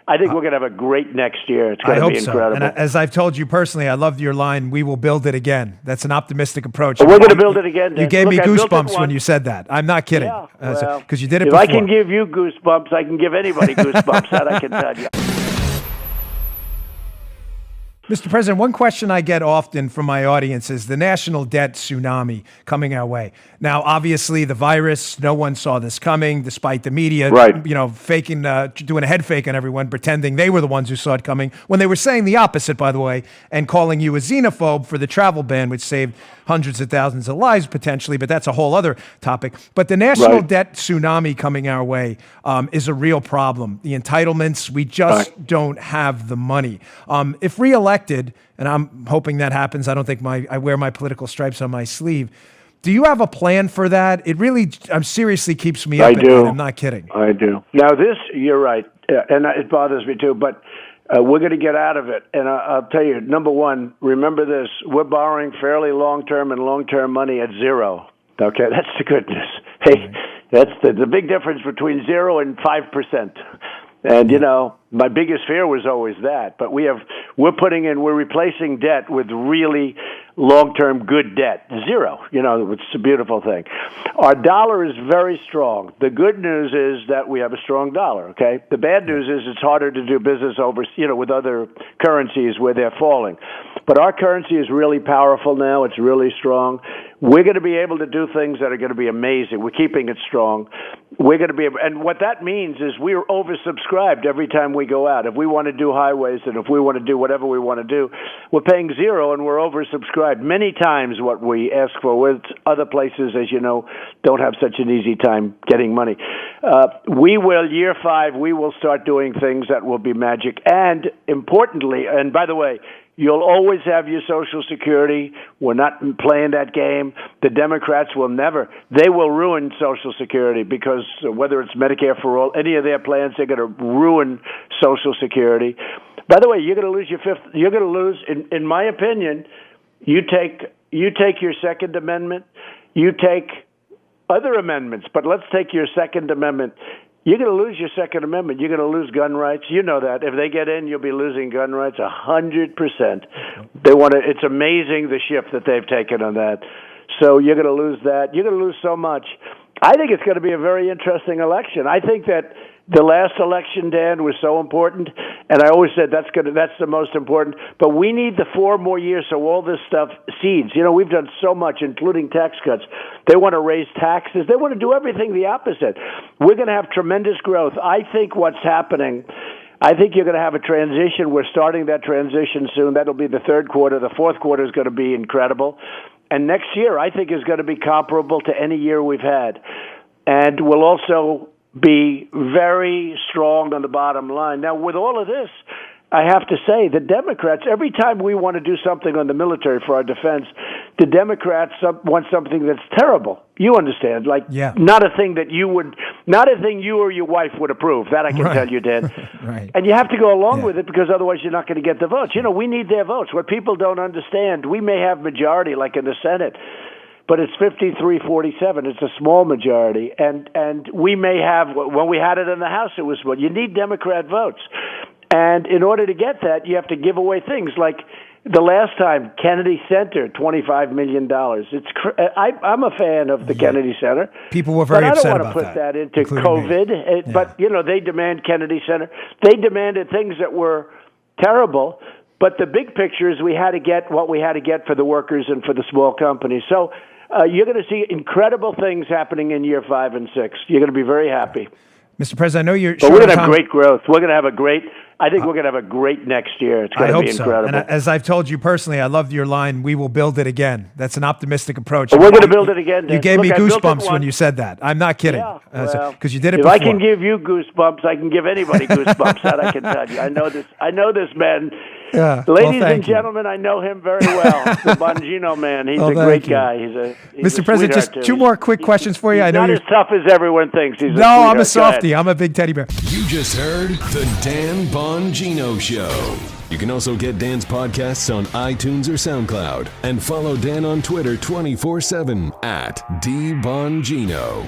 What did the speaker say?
I think we're going to have a great next year. It's going to be incredible. And as I've told you personally, I loved your line, "We will build it again." That's an optimistic approach. We're going to build it again, Dan. You gave me goosebumps when you said that. I'm not kidding. Yeah, well, because you did it if before. I can give you goosebumps, I can give anybody goosebumps. That I can tell you. Mr. President, one question I get often from my audience is the national debt tsunami coming our way. Now, obviously, the virus, no one saw this coming, despite the media, faking, doing a head fake on everyone, pretending they were the ones who saw it coming, when they were saying the opposite, by the way, and calling you a xenophobe for the travel ban, which saved hundreds of thousands of lives potentially, but that's a whole other topic. But the national debt tsunami coming our way is a real problem. The entitlements, we just don't have the money. If reelected, and I'm hoping that happens, I don't think I wear my political stripes on my sleeve. Do you have a plan for that? It really seriously keeps me up at night. I'm not kidding. I do. Now you're right, and it bothers me too, but we're going to get out of it. And I'll tell you, number one, remember this, we're borrowing fairly long-term and long-term money at zero. Okay, that's the good news. Hey, that's the big difference between 0 and 5%. And, my biggest fear was always that. But we're replacing debt with really long-term good debt. Zero, it's a beautiful thing. Our dollar is very strong. The good news is that we have a strong dollar, okay? The bad news is it's harder to do business with other currencies where they're falling. But our currency is really powerful now. It's really strong. We're going to be able to do things that are going to be amazing. We're keeping it strong. We're going to be able, and what that means is we're oversubscribed every time we go out. If we want to do highways and if we want to do whatever we want to do, we're paying zero and we're oversubscribed many times what we ask for. With other places, as you know, don't have such an easy time getting money. Year 5, we will start doing things that will be magic. And importantly, and by the way, you'll always have your Social Security. We're not playing that game. The Democrats will never. They will ruin Social Security because whether it's Medicare for All, any of their plans, they're going to ruin Social Security. By the way, you're going to lose your fifth. You're going to lose, in my opinion, you take your Second Amendment, you take other amendments, but let's take your Second Amendment. You're going to lose your Second Amendment. You're going to lose gun rights. You know that. If they get in, you'll be losing gun rights 100%. They want to. It's amazing the shift that they've taken on that. So you're going to lose that. You're going to lose so much. I think it's going to be a very interesting election. I think that the last election, Dan, was so important, and I always said that's the most important. But we need the 4 more years so all this stuff seeds. We've done so much, including tax cuts. They want to raise taxes. They want to do everything the opposite. We're going to have tremendous growth. I think what's happening, I think you're going to have a transition. We're starting that transition soon. That'll be the third quarter. The fourth quarter is going to be incredible. And next year, I think, is going to be comparable to any year we've had. And we'll also be very strong on the bottom line. Now, with all of this, I have to say, the Democrats, every time we want to do something on the military for our defense, the Democrats want something that's terrible. You understand? Not a thing that you or your wife would approve. That I can tell you, Dan. Right. And you have to go along with it because otherwise you're not going to get the votes. We need their votes. What people don't understand, we may have majority like in the Senate, but it's 53-47. It's a small majority. And we may have, when we had it in the House, it was, you need Democrat votes. And in order to get that, you have to give away things like the last time, Kennedy Center, $25 million. I'm a fan of the Kennedy Center. People were very upset about that. But I don't want to put that into COVID. But, they demand Kennedy Center. They demanded things that were terrible. But the big picture is we had to get what we had to get for the workers and for the small companies. So you're going to see incredible things happening in year 5 and 6. You're going to be very happy. Mr. President, I know you're. But we're going to have great growth. We're going to have a great. I think we're going to have a great next year. It's going to be incredible. And as I've told you personally, I loved your line, "We will build it again." That's an optimistic approach. But we're going to build it again. You gave me goosebumps when you said that. I'm not kidding. Because you did it if before. I can give you goosebumps, I can give anybody goosebumps. That I can tell you. I know this man. Yeah. Ladies and gentlemen, I know him very well. The Bongino man. He's a great guy. He's Mr. President, just 2 more quick questions for you. He's not as tough as everyone thinks. I'm a softie. I'm a big teddy bear. You just heard the Dan Bongino Show. You can also get Dan's podcasts on iTunes or SoundCloud. And follow Dan on Twitter 24/7 @DBongino.